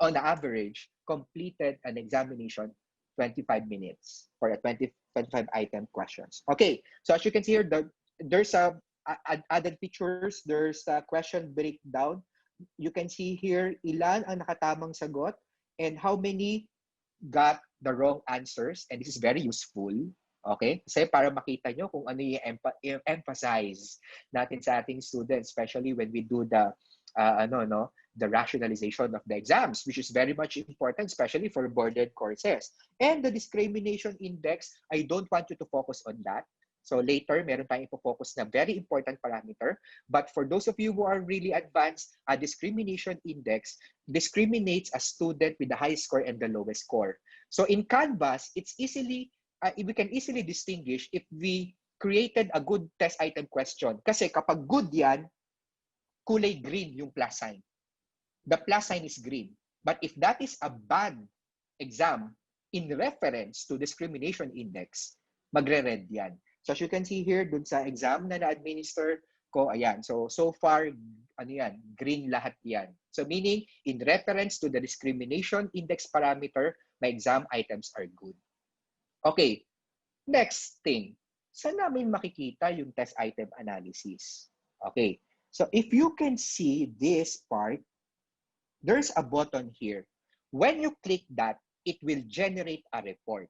on average completed an examination 25 minutes for a 25 item questions. Okay, so as you can see here, there's added features, there's a question breakdown. You can see here ilan ang nakatamang sagot and how many got the wrong answers, and this is very useful. Okay? Kasi para makita nyo kung ano yung emphasize natin sa ating students, especially when we do the the rationalization of the exams, which is very much important, especially for boarded courses. And the discrimination index, I don't want you to focus on that. So later, meron tayong ipofocus na very important parameter. But for those of you who are really advanced, a discrimination index discriminates a student with the highest score and the lowest score. So in Canvas, we can easily distinguish if we created a good test item question. Kasi kapag good yan, kulay green yung plus sign. The plus sign is green. But if that is a bad exam in reference to discrimination index, magre-red yan. So as you can see here, dun sa exam na na-administer ko, ayan. So far, ano yan, green lahat yan. So meaning, in reference to the discrimination index parameter, my exam items are good. Okay, next thing. Saan namin makikita yung test item analysis? Okay, so if you can see this part, there's a button here. When you click that, it will generate a report.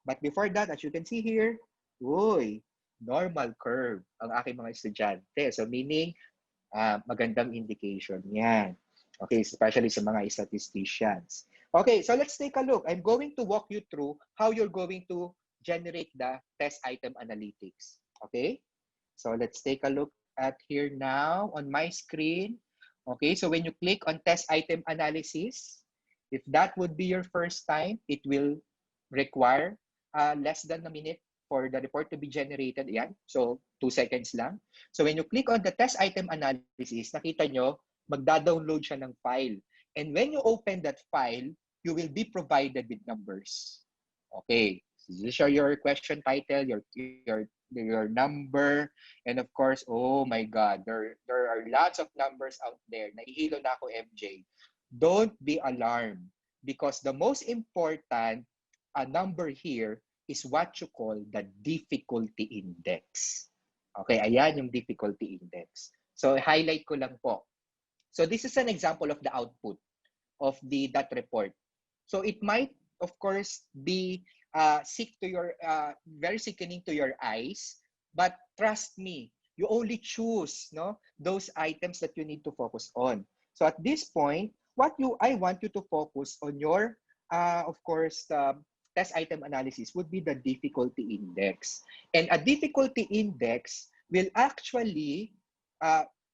But before that, as you can see here, uy, normal curve ang aking mga estudyante. So meaning, magandang indication yan. Okay, especially sa mga statisticians. Okay, so let's take a look. I'm going to walk you through how you're going to generate the test item analytics. Okay, so let's take a look at here now on my screen. Okay, so when you click on test item analysis, if that would be your first time, it will require less than a minute for the report to be generated. Yan. So 2 seconds lang. So when you click on the test item analysis, nakita nyo, magda-download siya ng file. And when you open that file, you will be provided with numbers. Okay, so these are your question title, your number, and of course, oh my God, there are lots of numbers out there. Nahihilo na ako, MJ. Don't be alarmed because the most important number here is what you call the difficulty index. Okay, ayan yung difficulty index. So highlight ko lang po. So this is an example of the output of that report. So it might, of course, be very sickening to your eyes, but trust me, you only choose those items that you need to focus on. So at this point, I want you to focus on your, of course, test item analysis would be the difficulty index. And a difficulty index will actually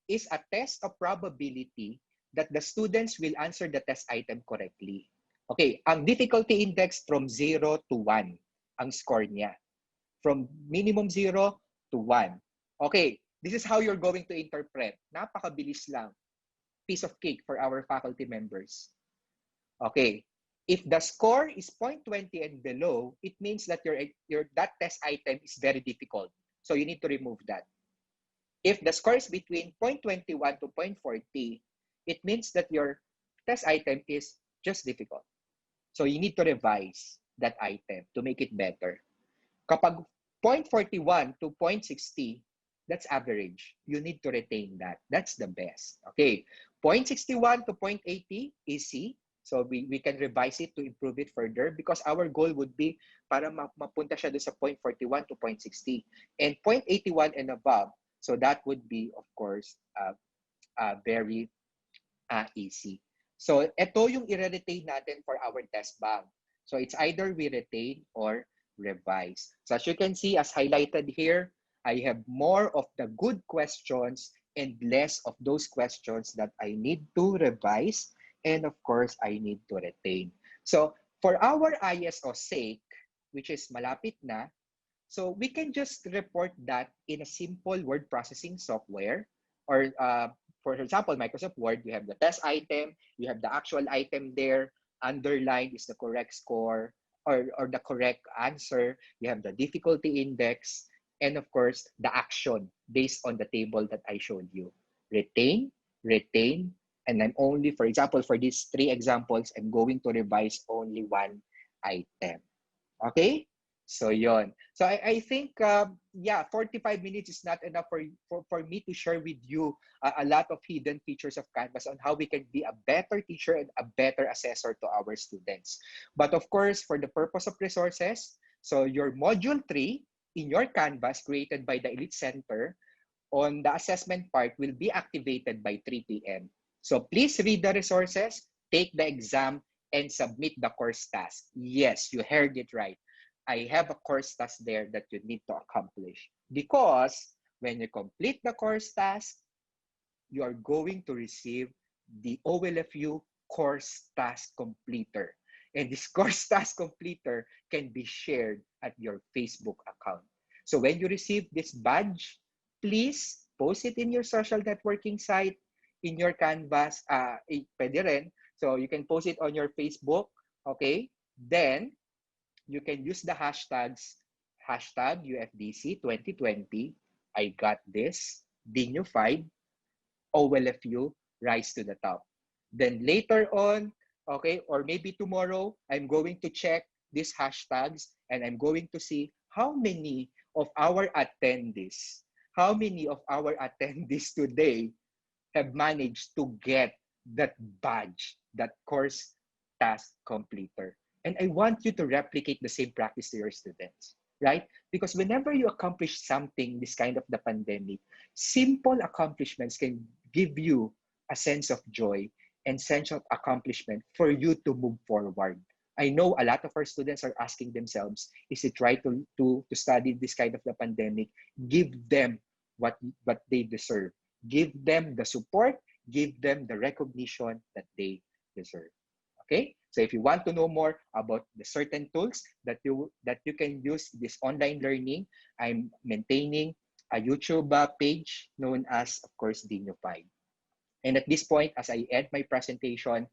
is a test of probability that the students will answer the test item correctly. Okay, ang difficulty index from 0 to 1, ang score niya. From minimum 0 to 1. Okay, this is how you're going to interpret. Napakabilis lang. Piece of cake for our faculty members. Okay, if the score is 0.20 and below, it means that that test item is very difficult. So you need to remove that. If the score is between 0.21 to 0.40, it means that your test item is just difficult. So you need to revise that item to make it better. Kapag 0.41 to 0.60, that's average. You need to retain that. That's the best. Okay, 0.61 to 0.80 is C. So we can revise it to improve it further because our goal would be para mapunta siya doon sa 0.41 to 0.60. And 0.81 and above, so that would be, of course, very easy. So ito yung i-retain natin for our test bank. So it's either we retain or revise. So as you can see, as highlighted here, I have more of the good questions and less of those questions that I need to revise. And of course, I need to retain. So for our ISO sake, which is malapit na, so we can just report that in a simple word processing software. Or for example, Microsoft Word, you have the test item, you have the actual item there, underlined is the correct score or the correct answer, you have the difficulty index, and of course, the action based on the table that I showed you. Retain, retain, and then only, for example, for these 3 examples, I'm going to revise only 1 item. Okay? So yon. So I think, 45 minutes is not enough for me to share with you a lot of hidden features of Canvas on how we can be a better teacher and a better assessor to our students. But of course, for the purpose of resources, so your Module 3 in your Canvas created by the Elite Center on the assessment part will be activated by 3 p.m. So please read the resources, take the exam, and submit the course task. Yes, you heard it right. I have a course task there that you need to accomplish. Because when you complete the course task, you are going to receive the OLFU course task completer. And this course task completer can be shared at your Facebook account. So when you receive this badge, please post it in your social networking site, in your Canvas, pwede rin. So you can post it on your Facebook, okay? Then you can use the hashtags, hashtag UFDC 2020, I got this, Dinified, OLFU, rise to the top. Then later on, okay, or maybe tomorrow, I'm going to check these hashtags and I'm going to see how many of our attendees today have managed to get that badge, that course task completer. And I want you to replicate the same practice to your students, right? Because whenever you accomplish something, this kind of the pandemic, simple accomplishments can give you a sense of joy and sense of accomplishment for you to move forward. I know a lot of our students are asking themselves, is it right to study this kind of the pandemic? Give them what they deserve. Give them the support, give them the recognition that they deserve. Okay? So if you want to know more about the certain tools that you can use this online learning, I'm maintaining a YouTube page known as, of course, Dinified. And at this point, as I end my presentation,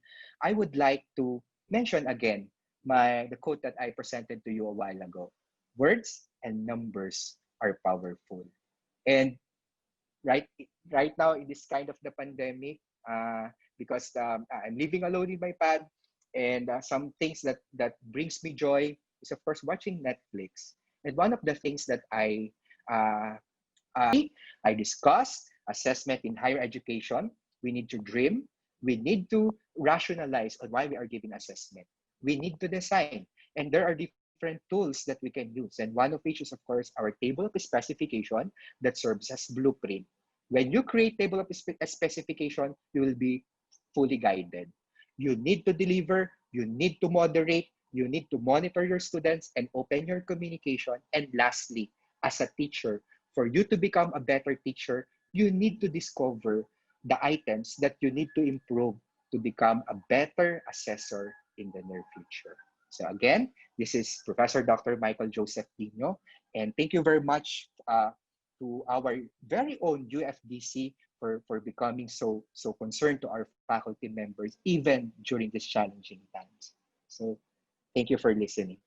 I would like to mention again the quote that I presented to you a while ago. Words and numbers are powerful. And right right now in this kind of the pandemic, because I'm living alone in my pad, and some things that brings me joy is of course watching Netflix. And one of the things that uh, I discussed assessment in higher education. We need to dream. We need to rationalize on why we are giving assessment. We need to design. And there are different tools that we can use. And one of which is, of course, our table of specification that serves as blueprint. When you create table of specification, you will be fully guided. You need to deliver. You need to moderate. You need to monitor your students and open your communication. And lastly, as a teacher, for you to become a better teacher, you need to discover the items that you need to improve to become a better assessor in the near future. So again, this is Professor Dr. Michael Joseph Dino, and thank you very much to our very own UFDC for becoming so concerned to our faculty members, even during these challenging times. So thank you for listening.